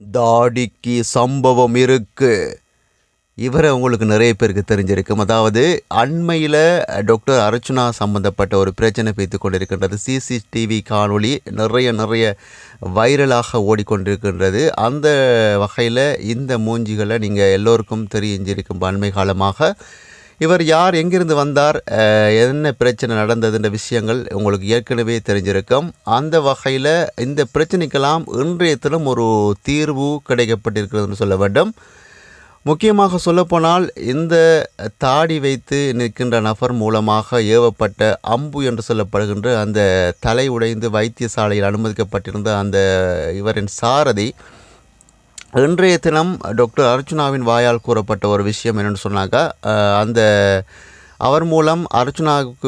தாடிக்கு சம்பவம் இருக்கு. இவரை உங்களுக்கு நிறைய பேருக்கு தெரிஞ்சிருக்கும். அதாவது அண்மையில் டாக்டர் அர்ச்சுனா சம்பந்தப்பட்ட ஒரு பிரச்சனை பேத்து கொண்டிருக்கின்றது. சிசிடிவி காணொளி நிறைய வைரலாக ஓடிக்கொண்டிருக்கின்றது. அந்த வகையில் இந்த மூஞ்சிகளை நீங்கள் எல்லோருக்கும் தெரிஞ்சிருக்கும். அண்மை காலமாக இவர் யார், எங்கிருந்து வந்தார், என்ன பிரச்சனை நடந்ததுன்ற விஷயங்கள் உங்களுக்கு ஏற்கனவே தெரிஞ்சிருக்கும். அந்த வகையில் இந்த பிரச்சனைக்கெல்லாம் இன்றைய தினம் ஒரு தீர்வு கிடைக்கப்பட்டிருக்கிறதுன்னு சொல்ல வேண்டும். முக்கியமாக சொல்லப்போனால் இந்த தாடி வைத்து நிற்கின்ற நபர் மூலமாக ஏவப்பட்ட அம்பு என்று சொல்லப்படுகின்ற அந்த தலை உடைந்து வைத்தியசாலையில் அனுமதிக்கப்பட்டிருந்த அந்த இவரின் சாரதி இன்றைய தினம் டாக்டர் அர்ச்சுனாவின் வாயால் கூறப்பட்ட ஒரு விஷயம் என்னென்னு சொன்னாக்கா, அந்த அவர் மூலம் அர்ச்சுனாவுக்கு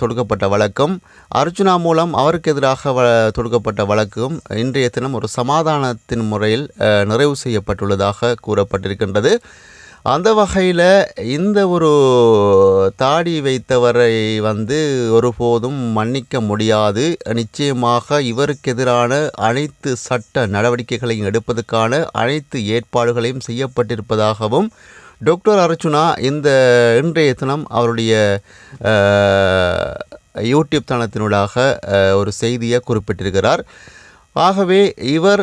தொடுக்கப்பட்ட வழக்கம், அர்ச்சுனா மூலம் அவருக்கு எதிராக தொடுக்கப்பட்ட வழக்கும் இன்றைய தினம் ஒரு சமாதானத்தின் முறையில் நிறைவு செய்யப்பட்டுள்ளதாக கூறப்பட்டிருக்கின்றது. அந்த வகையில் இந்த ஒரு தாடி வைத்தவரை ஒருபோதும் மன்னிக்க முடியாது. நிச்சயமாக இவருக்கு எதிரான அனைத்து சட்ட நடவடிக்கைகளையும் எடுப்பதற்கான அனைத்து ஏற்பாடுகளையும் செய்யப்பட்டிருப்பதாகவும் டாக்டர் அர்ச்சுனா இந்த இன்றைய தினம் அவருடைய யூடியூப் தளத்தினூடாக ஒரு செய்தியை குறிப்பிட்டிருக்கிறார். ஆகவே இவர்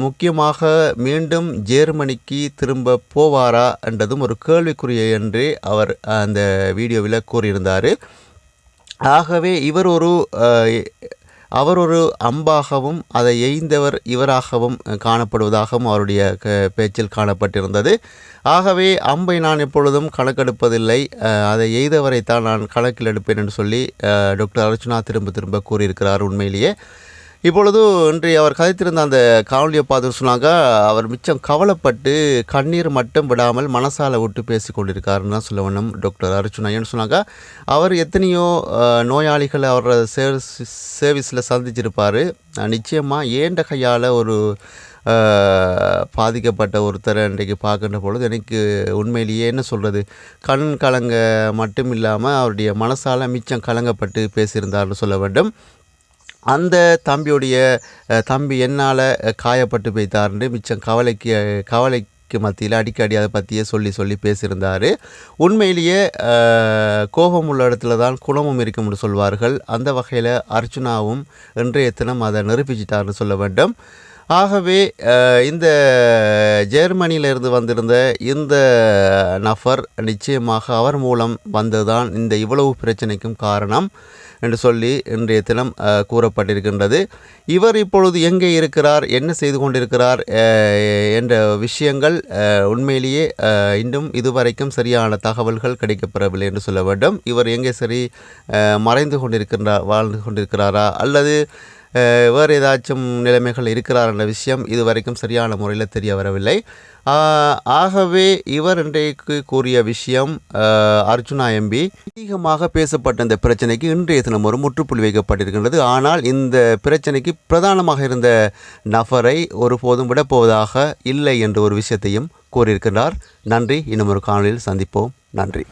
முக்கியமாக மீண்டும் ஜெர்மனிக்கு திரும்ப போவாரா என்றதும் ஒரு கேள்விக்குரிய என்று அவர் அந்த வீடியோவில் கூறியிருந்தார். ஆகவே அவர் ஒரு அம்பாகவும் அதை எய்ந்தவர் இவராகவும் காணப்படுவதாகவும் அவருடைய பேச்சில் காணப்பட்டிருந்தது. ஆகவே அம்பை நான் எப்பொழுதும் கணக்கெடுப்பதில்லை, அதை எய்தவரைத்தான் நான் கணக்கில் எடுப்பேன் என்று சொல்லி டாக்டர் அர்ச்சுனா திரும்ப கூறியிருக்கிறார். உண்மையிலேயே இப்பொழுது இன்றைய அவர் கதைத்திருந்த அந்த காணொலியை பார்த்து சொன்னாங்க, அவர் மிச்சம் கவலைப்பட்டு கண்ணீர் மட்டும் விடாமல் மனசால விட்டு பேசி கொண்டிருக்காருன்னு தான் சொல்ல வேணும் டாக்டர் அர்ச்சுனா. ஏன்னு சொன்னாங்க, அவர் எத்தனையோ நோயாளிகளை அவரோட சர்வீஸில் சந்திச்சிருப்பார். நிச்சயமாக ஏண்ட கையால் ஒரு பாதிக்கப்பட்ட ஒருத்தரை இன்றைக்கு பார்க்கின்ற பொழுது எனக்கு உண்மையிலேயே என்ன சொல்கிறது, கண் கலங்க மட்டும் இல்லாமல் அவருடைய மனசால் மிச்சம் கலங்கப்பட்டு பேசியிருந்தார்னு சொல்ல வேண்டும். அந்த தம்பி என்னால் காயப்பட்டு போய்த்தார்னு மிச்சம் கவலைக்கு மத்தியில் அடிக்கடி அதை பற்றியே சொல்லி பேசியிருந்தார். உண்மையிலேயே கோபம் உள்ள இடத்துல தான் குணமும் இருக்கும்னு சொல்வார்கள். அந்த வகையில் அர்ச்சுனாவும் இன்றைய தினம் அதை நிரூபிச்சிட்டார்னு சொல்ல வேண்டும். ஆகவே இந்த ஜெர்மனியிலிருந்து வந்திருந்த இந்த நபர் நிச்சயமாக அவர் மூலம் வந்ததுதான் இந்த இவ்வளவு பிரச்சனைக்கும் காரணம் என்று சொல்லி இன்றைய தினம் கூறப்பட்டிருக்கின்றது. இவர் இப்பொழுது எங்கே இருக்கிறார், என்ன செய்து கொண்டிருக்கிறார் என்ற விஷயங்கள் உண்மையிலேயே இன்னும் இதுவரைக்கும் சரியான தகவல்கள் கிடைக்கப்பெறவில்லை என்று சொல்ல வேண்டும். இவர் எங்கே வாழ்ந்து கொண்டிருக்கிறாரா அல்லது வேறு ஏதாச்சும் நிலைமைகள் இருக்கிறார் என்ற விஷயம் இதுவரைக்கும் சரியான முறையில் தெரிய வரவில்லை. ஆகவே இவர் இன்றைக்கு கூறிய விஷயம், அர்ச்சுனா எம்பி அதிகமாக பேசப்பட்ட இந்த பிரச்சனைக்கு இன்றைய தினம் ஒரு முற்றுப்புள்ளி வைக்கப்பட்டிருக்கின்றது. ஆனால் இந்த பிரச்சனைக்கு பிரதானமாக இருந்த நபரை ஒருபோதும் விடப்போவதாக இல்லை என்ற ஒரு விஷயத்தையும் கூறியிருக்கிறார். நன்றி. இன்னும் ஒரு காணொலியில் சந்திப்போம். நன்றி.